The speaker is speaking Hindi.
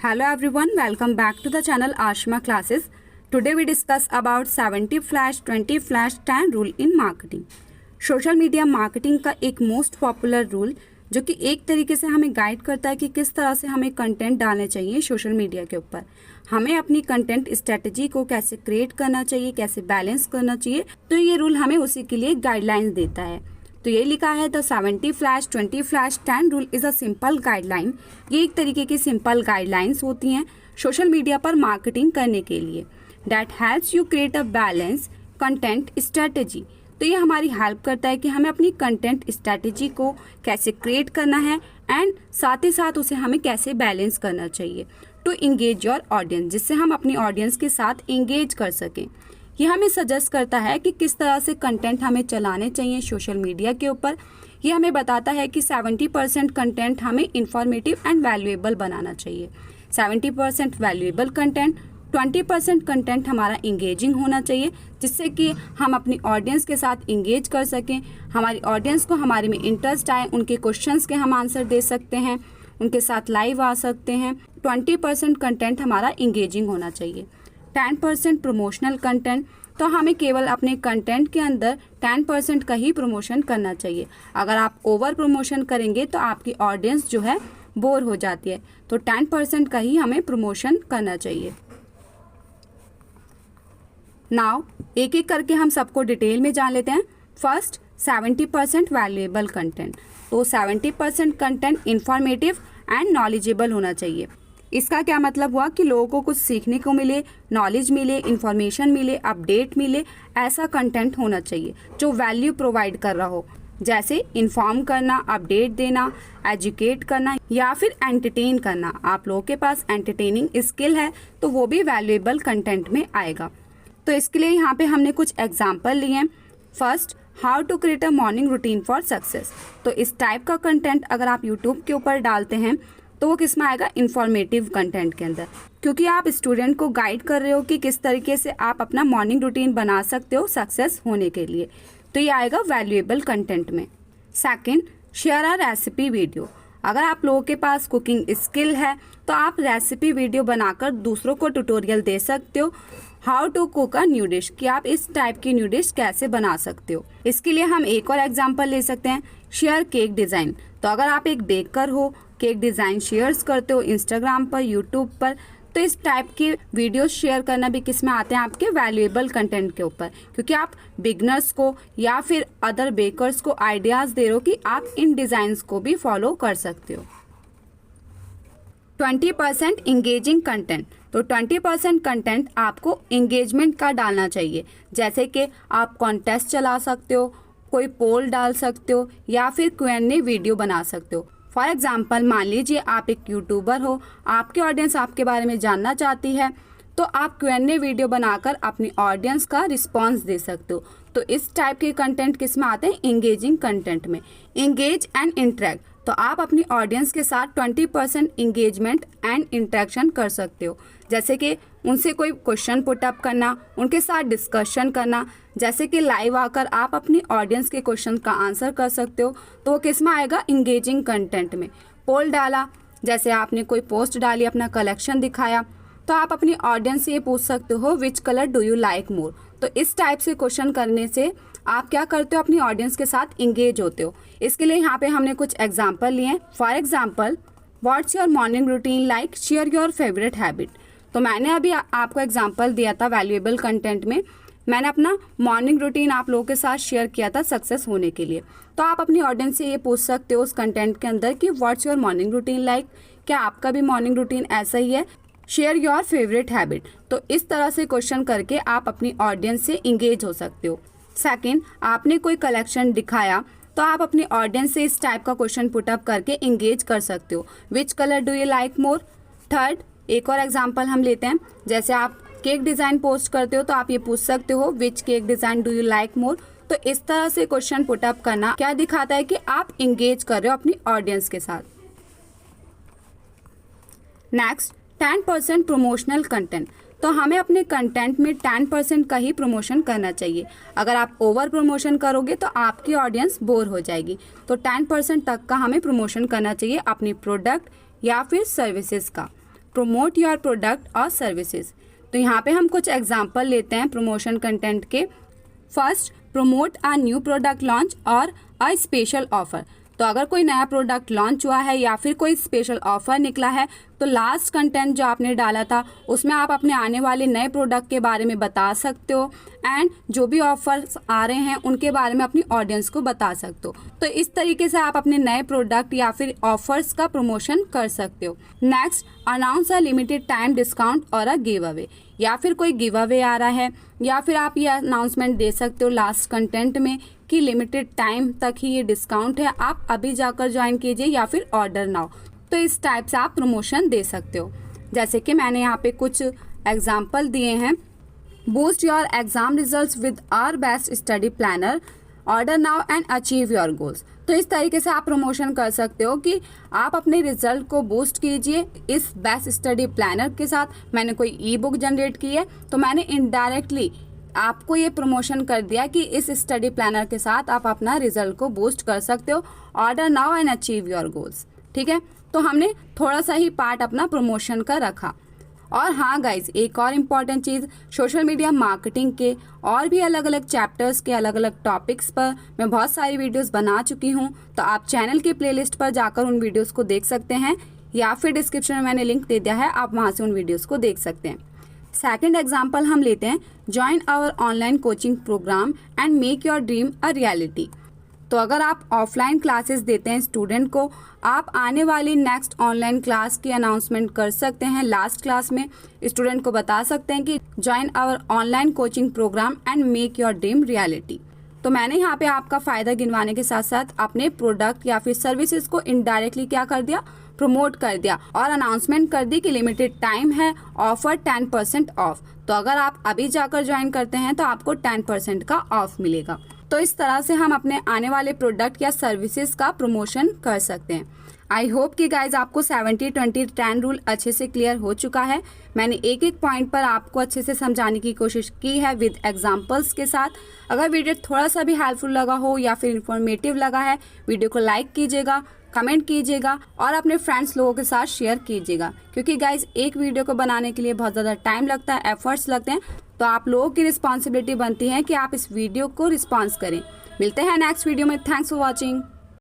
Hello everyone, welcome back to the channel Ashma Classes. Today we discuss about 70 flash, 20 flash, 10 rule in marketing. Social media marketing का एक मोस्ट पॉपुलर रूल जो कि एक तरीके से हमें गाइड करता है कि किस तरह से हमें कंटेंट डालने चाहिए सोशल मीडिया के ऊपर। हमें अपनी कंटेंट स्ट्रेटजी को कैसे क्रिएट करना चाहिए, कैसे बैलेंस करना चाहिए, तो ये रूल हमें उसी के लिए गाइडलाइंस देता है। तो ये लिखा है the 70 flash 20 flash 10 rule is a simple guideline. ये एक तरीके की सिंपल गाइडलाइंस होती हैं सोशल मीडिया पर मार्केटिंग करने के लिए। That helps you create a balance content strategy. तो ये हमारी हेल्प करता है कि हमें अपनी कंटेंट स्ट्रेटजी को कैसे क्रिएट करना है एंड साथ ही साथ उसे हमें कैसे बैलेंस करना चाहिए टू इंगेज योर ऑडियंस, जिससे हम अपनी ऑडियंस के साथ इंगेज कर सकें। ये हमें सजेस्ट करता है कि किस तरह से कंटेंट हमें चलाने चाहिए सोशल मीडिया के ऊपर। ये हमें बताता है कि 70% कंटेंट हमें इंफॉर्मेटिव एंड वैल्यूएबल बनाना चाहिए। 70% वैल्यूएबल कंटेंट, 20% कंटेंट हमारा इंगेजिंग होना चाहिए, जिससे कि हम अपनी ऑडियंस के साथ इंगेज कर सकें, हमारी ऑडियंस को हमारे में इंटरेस्ट आए, उनके क्वेश्चंस के हम आंसर दे सकते हैं, उनके साथ लाइव आ सकते हैं। 20% कंटेंट हमारा इंगेजिंग होना चाहिए। 10% प्रमोशनल कंटेंट, तो हमें केवल अपने कंटेंट के अंदर 10% का ही प्रमोशन करना चाहिए। अगर आप ओवर प्रमोशन करेंगे तो आपकी ऑडियंस जो है बोर हो जाती है, तो 10% का ही हमें प्रमोशन करना चाहिए। नाउ एक एक करके हम सबको डिटेल में जान लेते हैं। फर्स्ट 70% वैल्यूएबल कंटेंट, तो 70% कंटेंट इंफॉर्मेटिव एंड नॉलेजेबल होना चाहिए। इसका क्या मतलब हुआ कि लोगों को कुछ सीखने को मिले, नॉलेज मिले, इन्फॉर्मेशन मिले, अपडेट मिले, ऐसा कंटेंट होना चाहिए जो वैल्यू प्रोवाइड कर रहा हो, जैसे इन्फॉर्म करना, अपडेट देना, एजुकेट करना या फिर एंटरटेन करना। आप लोगों के पास एंटरटेनिंग स्किल है तो वो भी वैल्यूएबल कंटेंट में आएगा। तो इसके लिए यहाँ पे हमने कुछ एग्जाम्पल लिए हैं। First, how to create a morning routine for success. तो इस टाइप का कंटेंट अगर आप यूट्यूब के ऊपर डालते हैं तो वो किस में आएगा, इंफॉर्मेटिव कंटेंट के अंदर, क्योंकि आप स्टूडेंट को गाइड कर रहे हो कि किस तरीके से आप अपना मॉर्निंग रूटीन बना सकते हो सक्सेस होने के लिए, तो ये आएगा वैल्यूएबल कंटेंट में। सेकंड, शेयर अ रेसिपी वीडियो। अगर आप लोगों के पास कुकिंग स्किल है तो आप रेसिपी वीडियो बनाकर दूसरों को ट्यूटोरियल दे सकते हो, how to cook a new dish, कि आप इस टाइप की न्यू डिश कैसे बना सकते हो। इसके लिए हम एक और एग्जांपल ले सकते हैं, शेयर केक डिज़ाइन। तो अगर आप एक बेकर हो, केक डिज़ाइन शेयर्स करते हो इंस्टाग्राम पर, यूट्यूब पर, तो इस टाइप की वीडियोस शेयर करना भी किस में आते हैं, आपके वैल्यूएबल कंटेंट के ऊपर, क्योंकि आप बिगनर्स को या फिर अदर बेकर्स को आइडियाज़ दे रहे हो कि आप इन डिज़ाइंस को भी फॉलो कर सकते हो। 20% इंगेजिंग कंटेंट, तो 20% कंटेंट आपको इंगेजमेंट का डालना चाहिए, जैसे कि आप कॉन्टेस्ट चला सकते हो, कोई पोल डाल सकते हो या फिर Q&A वीडियो बना सकते हो। फॉर एग्जाम्पल, मान लीजिए आप एक यूट्यूबर हो, आपकी ऑडियंस आपके बारे में जानना चाहती है, तो आप Q&A वीडियो बनाकर अपनी ऑडियंस का रिस्पॉन्स दे सकते हो। तो इस टाइप के कंटेंट किस में आते हैं, इंगेजिंग कंटेंट में। इंगेज एंड इंटरेक्ट, तो आप अपनी ऑडियंस के साथ 20% इंगेजमेंट एंड इंटरेक्शन कर सकते हो, जैसे कि उनसे कोई क्वेश्चन पुटअप करना, उनके साथ डिस्कशन करना, जैसे कि लाइव आकर आप अपनी ऑडियंस के क्वेश्चन का आंसर कर सकते हो, तो वो किस में आएगा, इंगेजिंग कंटेंट में। पोल डाला, जैसे आपने कोई पोस्ट डाली, अपना कलेक्शन दिखाया, तो आप अपनी ऑडियंस से ये पूछ सकते हो which colour do you like more. तो इस टाइप से क्वेश्चन करने से आप क्या करते हो, अपनी ऑडियंस के साथ इंगेज होते हो। इसके लिए यहाँ पे हमने कुछ एग्जाम्पल लिए हैं। For example, what's your morning routine like, share your favourite habit. तो मैंने अभी आपको एग्जाम्पल दिया था वैल्यूएबल कंटेंट में, मैंने अपना मॉर्निंग रूटीन आप लोगों के साथ शेयर किया था सक्सेस होने के लिए। तो आप अपनी ऑडियंस से ये पूछ सकते हो उस कंटेंट के अंदर कि what's your morning routine like, क्या आपका भी मॉर्निंग रूटीन ऐसा ही है, शेयर योर फेवरेट हैबिट। तो इस तरह से क्वेश्चन करके आप अपनी ऑडियंस से इंगेज हो सकते हो। सेकंड, आपने कोई कलेक्शन दिखाया तो आप अपनी ऑडियंस से इस टाइप का क्वेश्चन पुटअप करके इंगेज कर सकते हो, which colour do you like more. Third, एक और एग्जांपल हम लेते हैं, जैसे आप केक डिज़ाइन पोस्ट करते हो तो आप ये पूछ सकते हो which cake design do you like more. तो इस तरह से क्वेश्चन पुटअप करना क्या दिखाता है कि आप इंगेज कर रहे हो अपनी ऑडियंस के साथ। नेक्स्ट, 10% प्रमोशनल कंटेंट, तो हमें अपने कंटेंट में 10% का ही प्रमोशन करना चाहिए। अगर आप ओवर प्रमोशन करोगे तो आपकी ऑडियंस बोर हो जाएगी, तो 10% तक का हमें प्रमोशन करना चाहिए अपनी प्रोडक्ट या फिर सर्विसेज का। प्रमोट योर प्रोडक्ट और सर्विसेज। तो यहाँ पे हम कुछ एग्जाम्पल लेते हैं प्रमोशन कंटेंट के। First, promote a new product launch और अ स्पेशल ऑफर। तो अगर कोई नया प्रोडक्ट लॉन्च हुआ है या फिर कोई स्पेशल ऑफर निकला है तो लास्ट कंटेंट जो आपने डाला था उसमें आप अपने आने वाले नए प्रोडक्ट के बारे में बता सकते हो एंड जो भी ऑफर्स आ रहे हैं उनके बारे में अपनी ऑडियंस को बता सकते हो। तो इस तरीके से आप अपने नए प्रोडक्ट या फिर ऑफर्स का प्रमोशन कर सकते हो। Next, announce a limited time discount और अ गिव अवे। या फिर कोई गिव अवे आ रहा है या फिर आप ये अनाउंसमेंट दे सकते हो लास्ट कंटेंट में कि लिमिटेड टाइम तक ही ये डिस्काउंट है, आप अभी जाकर ज्वाइन कीजिए या फिर ऑर्डर नाउ। तो इस टाइप से आप प्रमोशन दे सकते हो। जैसे कि मैंने यहाँ पे कुछ एग्जाम्पल दिए हैं। Boost your exam results with our best study planner, order now and achieve your goals. तो इस तरीके से आप प्रमोशन कर सकते हो कि आप अपने रिजल्ट को बूस्ट कीजिए इस बेस्ट स्टडी प्लानर के साथ। मैंने कोई ई बुक जनरेट की है तो मैंने इनडायरेक्टली आपको ये प्रमोशन कर दिया कि इस स्टडी प्लानर के साथ आप अपना रिजल्ट को बूस्ट कर सकते हो। Order now and achieve your goals. ठीक है, तो हमने थोड़ा सा ही पार्ट अपना प्रमोशन का रखा। और हाँ गाइज, एक और इम्पॉर्टेंट चीज़, सोशल मीडिया मार्केटिंग के और भी अलग अलग चैप्टर्स के अलग अलग टॉपिक्स पर मैं बहुत सारी वीडियोस बना चुकी हूँ। तो आप चैनल की प्लेलिस्ट पर जाकर उन वीडियोस को देख सकते हैं या फिर डिस्क्रिप्शन में मैंने लिंक दे दिया है, आप वहाँ से उन वीडियोस को देख सकते हैं। सेकेंड एग्जाम्पल हम लेते हैं, join our online coaching programme and make your dream a reality. तो अगर आप ऑफलाइन क्लासेस देते हैं स्टूडेंट को, आप आने वाली नेक्स्ट ऑनलाइन क्लास की अनाउंसमेंट कर सकते हैं। लास्ट क्लास में स्टूडेंट को बता सकते हैं कि join our online coaching programme and make your dream reality. तो मैंने यहाँ पे आपका फ़ायदा गिनवाने के साथ साथ अपने प्रोडक्ट या फिर सर्विसेज को इनडायरेक्टली क्या कर दिया, प्रमोट कर दिया और अनाउंसमेंट कर दी कि लिमिटेड टाइम है, ऑफर 10% ऑफ। तो अगर आप अभी जाकर ज्वाइन करते हैं तो आपको 10% का ऑफ मिलेगा। तो इस तरह से हम अपने आने वाले प्रोडक्ट या सर्विसेज का प्रमोशन कर सकते हैं। आई होप कि गाइज आपको 70-20-10 रूल अच्छे से क्लियर हो चुका है। मैंने एक एक पॉइंट पर आपको अच्छे से समझाने की कोशिश की है विद एग्जांपल्स के साथ। अगर वीडियो थोड़ा सा भी हेल्पफुल लगा हो या फिर इंफॉर्मेटिव लगा है, वीडियो को लाइक कीजिएगा, कमेंट कीजिएगा और अपने फ्रेंड्स लोगों के साथ शेयर कीजिएगा। क्योंकि गाइज एक वीडियो को बनाने के लिए बहुत ज़्यादा टाइम लगता है, एफर्ट्स लगते हैं, तो आप लोगों की रिस्पॉन्सिबिलिटी बनती है कि आप इस वीडियो को रिस्पॉन्स करें। मिलते हैं नेक्स्ट वीडियो में। Thanks for watching.